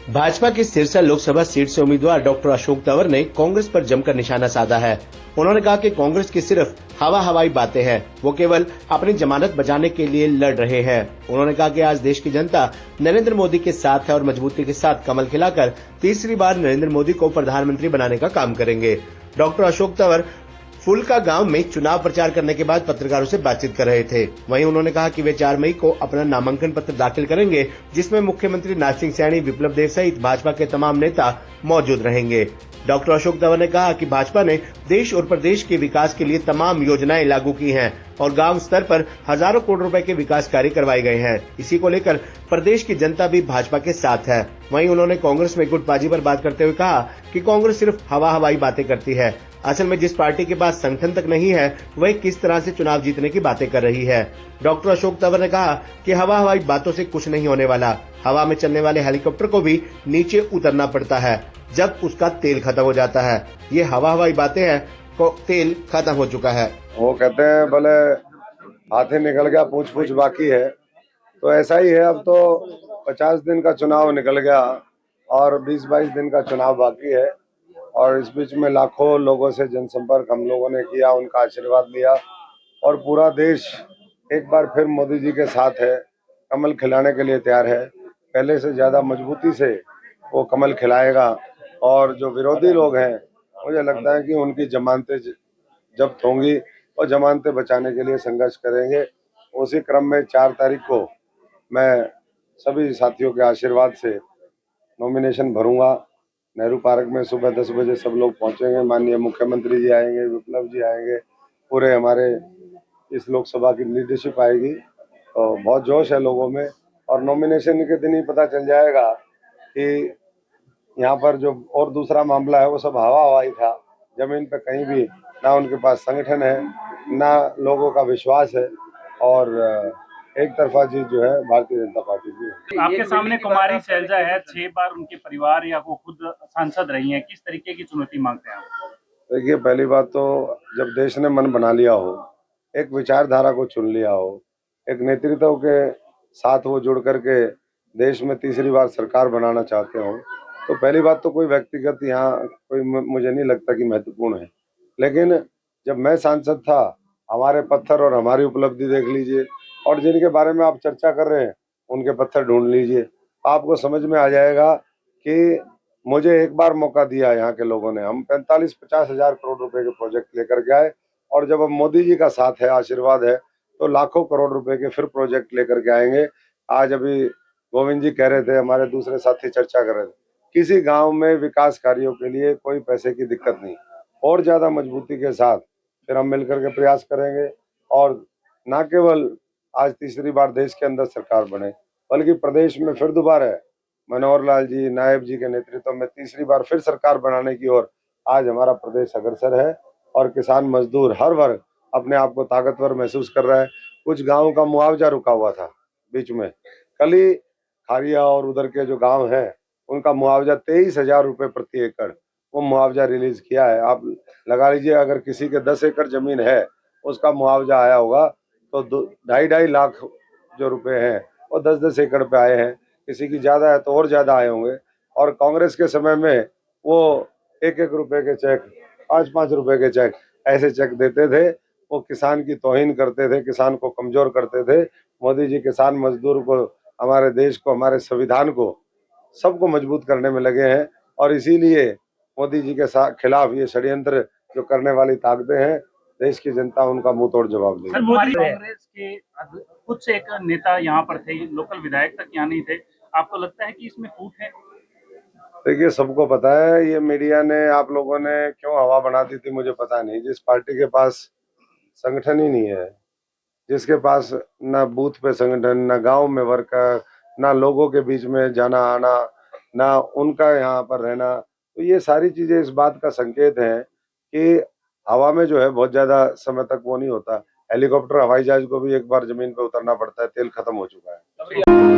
भाजपा की सिरसा लोकसभा सीट से उम्मीदवार डॉक्टर अशोक तंवर ने कांग्रेस पर जमकर निशाना साधा है। उन्होंने कहा कि कांग्रेस की सिर्फ हवाई बातें हैं, वो केवल अपनी जमानत बचाने के लिए लड़ रहे हैं। उन्होंने कहा कि आज देश की जनता नरेंद्र मोदी के साथ है और मजबूती के साथ कमल खिलाकर तीसरी बार नरेंद्र मोदी को प्रधानमंत्री बनाने का काम करेंगे। डॉक्टर अशोक तंवर फुलका गांव में चुनाव प्रचार करने के बाद पत्रकारों से बातचीत कर रहे थे। वहीं उन्होंने कहा कि वे 4 मई को अपना नामांकन पत्र दाखिल करेंगे, जिसमें मुख्यमंत्री नाथ सिंह सैनी, विप्लव देव सहित भाजपा के तमाम नेता मौजूद रहेंगे। डॉक्टर अशोक तंवर ने कहा कि भाजपा ने देश और प्रदेश के विकास के लिए तमाम योजनाएं लागू की हैं और गांव स्तर पर हजारों करोड़ रुपए के विकास कार्य करवाए गए हैं। इसी को लेकर प्रदेश की जनता भी भाजपा के साथ है। वहीं उन्होंने कांग्रेस में गुटबाजी पर बात करते हुए कहा कि कांग्रेस सिर्फ हवाई बातें करती है। असल में जिस पार्टी के पास संगठन तक नहीं है, वह किस तरह से चुनाव जीतने की बातें कर रही है। डॉक्टर अशोक तंवर ने कहा कि हवाई बातों से कुछ नहीं होने वाला। हवा में चलने वाले हेलीकॉप्टर को भी नीचे उतरना पड़ता है जब उसका तेल खत्म हो जाता है। ये हवाई बातें हैं, तेल खत्म हो चुका है। वो कहते हैं भले हाथी निकल गया पूछ बाकी है, तो ऐसा ही है। अब तो 50 दिन का चुनाव निकल गया और 20-22 दिन का चुनाव बाकी है और इस बीच में लाखों लोगों से जनसंपर्क हम लोगों ने किया, उनका आशीर्वाद लिया और पूरा देश एक बार फिर मोदी जी के साथ है, कमल खिलाने के लिए तैयार है। पहले से ज्यादा मजबूती से वो कमल खिलाएगा और जो विरोधी लोग हैं, मुझे लगता है कि उनकी जमानतें जब्त होंगी और जमानतें बचाने के लिए संघर्ष करेंगे। उसी क्रम में 4 तारीख को मैं सभी साथियों के आशीर्वाद से नॉमिनेशन भरूंगा। नेहरू पार्क में सुबह 10 बजे सब लोग पहुंचेंगे। माननीय मुख्यमंत्री जी आएंगे, विप्लव जी आएंगे, पूरे हमारे इस लोकसभा की लीडरशिप आएगी। तो बहुत जोश है लोगों में और नॉमिनेशन के दिन ही पता चल जाएगा कि यहाँ पर जो और दूसरा मामला है वो सब हवाई था। जमीन पे कहीं भी ना उनके पास संगठन है, ना लोगों का विश्वास है और एक तरफा जीत जो है भारतीय जनता पार्टी की। आपके सामने कुमारी शैलजा है, 6 बार उनके परिवार या वो खुद सांसद रही हैं, किस तरीके की चुनौती मांगते हैं आप? देखिए, पहली बात तो जब देश ने मन बना लिया हो, एक विचारधारा को चुन लिया हो, एक नेतृत्व के साथ वो जुड़ करके देश में तीसरी बार सरकार बनाना चाहते हो, तो पहली बात तो कोई व्यक्तिगत यहाँ कोई मुझे नहीं लगता कि महत्वपूर्ण है। लेकिन जब मैं सांसद था, हमारे पत्थर और हमारी उपलब्धि देख लीजिए और जिनके बारे में आप चर्चा कर रहे हैं उनके पत्थर ढूंढ लीजिए, आपको समझ में आ जाएगा कि मुझे एक बार मौका दिया यहाँ के लोगों ने। हम 45-50 हजार करोड़ रुपए के प्रोजेक्ट लेकर के आए और जब अब मोदी जी का साथ है, आशीर्वाद है, तो लाखों करोड़ रुपए के फिर प्रोजेक्ट लेकर के आएंगे। आज अभी गोविंद जी कह रहे थे, हमारे दूसरे साथी चर्चा कर रहे थे, किसी गांव में विकास कार्यों के लिए कोई पैसे की दिक्कत नहीं। और ज्यादा मजबूती के साथ फिर हम मिलकर के प्रयास करेंगे और न केवल आज तीसरी बार देश के अंदर सरकार बने, बल्कि प्रदेश में फिर दोबारा मनोहर लाल जी, नायब जी के नेतृत्व में तीसरी बार फिर सरकार बनाने की ओर आज हमारा प्रदेश अग्रसर है और किसान मजदूर हर वर्ग अपने आप को ताकतवर महसूस कर रहा है। कुछ गांवों का मुआवजा रुका हुआ था बीच में, कल ही खारिया और उधर के जो गांव हैं उनका मुआवजा 23,000 रुपये प्रति एकड़ वो मुआवजा रिलीज किया है। आप लगा लीजिए, अगर किसी के 10 एकड़ जमीन है उसका मुआवजा आया होगा तो 2.5 लाख जो रुपए हैं वो 10-10 एकड़ पे आए हैं। किसी की ज्यादा है तो और ज्यादा आए होंगे। और कांग्रेस के समय में वो 1-1 रुपए के चेक, 5-5 रुपए के चेक, ऐसे चेक देते थे। वो किसान की तौहीन करते थे, किसान को कमजोर करते थे। मोदी जी किसान मजदूर को, हमारे देश को, हमारे संविधान को, सबको मजबूत करने में लगे हैं और इसीलिए मोदी जी के खिलाफ ये षड्यंत्र जो करने वाली ताकतें हैं, देश की जनता उनका मुंह तोड़ जवाब देगी। कांग्रेस के कुछ एक नेता यहाँ पर थे, लोकल विधायक तक यहाँ नहीं थे, आपको लगता है कि इसमें फूट है? देखिए, सबको पता है, ये मीडिया ने, आप लोगों ने क्यों हवा बना दी थी मुझे पता नहीं। जिस पार्टी के पास संगठन ही नहीं है, जिसके पास ना बूथ पे संगठन, ना गांव में वर्कर, ना लोगों के बीच में जाना आना, ना उनका यहाँ पर रहना, तो ये सारी चीजें इस बात का संकेत है कि हवा में जो है बहुत ज्यादा समय तक वो नहीं होता। हेलीकॉप्टर, हवाई जहाज को भी एक बार जमीन पे उतरना पड़ता है, तेल खत्म हो चुका है।